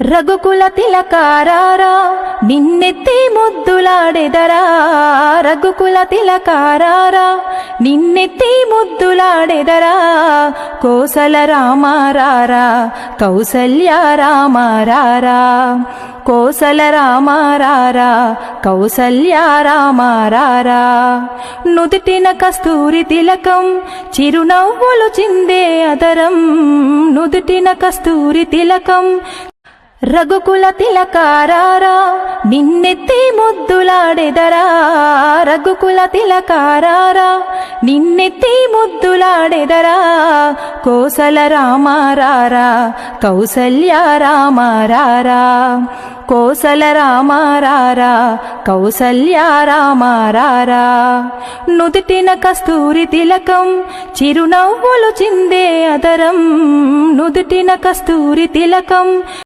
రఘుకుల తిలకారారా నిన్నెత్తి ముద్దులాడెదరా, రఘుకుల తిలకారారా నిన్నెత్తి ముద్దులాడెదరా, కోసల రామారారా కౌసల్య రామారారా, కోసల రామారారా కౌసల్య రామారారా. నుదుటిన కస్తూరి తిలకం చిరునవ్వులు చిందే అదరం, నుదుటిన కస్తూరి తిలకం. రఘుకుల తిలకారారా నిన్నెత్తి ముద్దులాడెదరా, రఘుకుల తిలకారారా నిన్నెత్తి ముద్దులాడెదరా, కోసల రామారారా కౌసల్య రామారారా, కోసల రామారారా కౌసల్య రామారారా. నుదుటిన కస్తూరి తిలకం చిరునవ్వులు చిందే అదరం, నుదుటిన కస్తూరి తిలకం.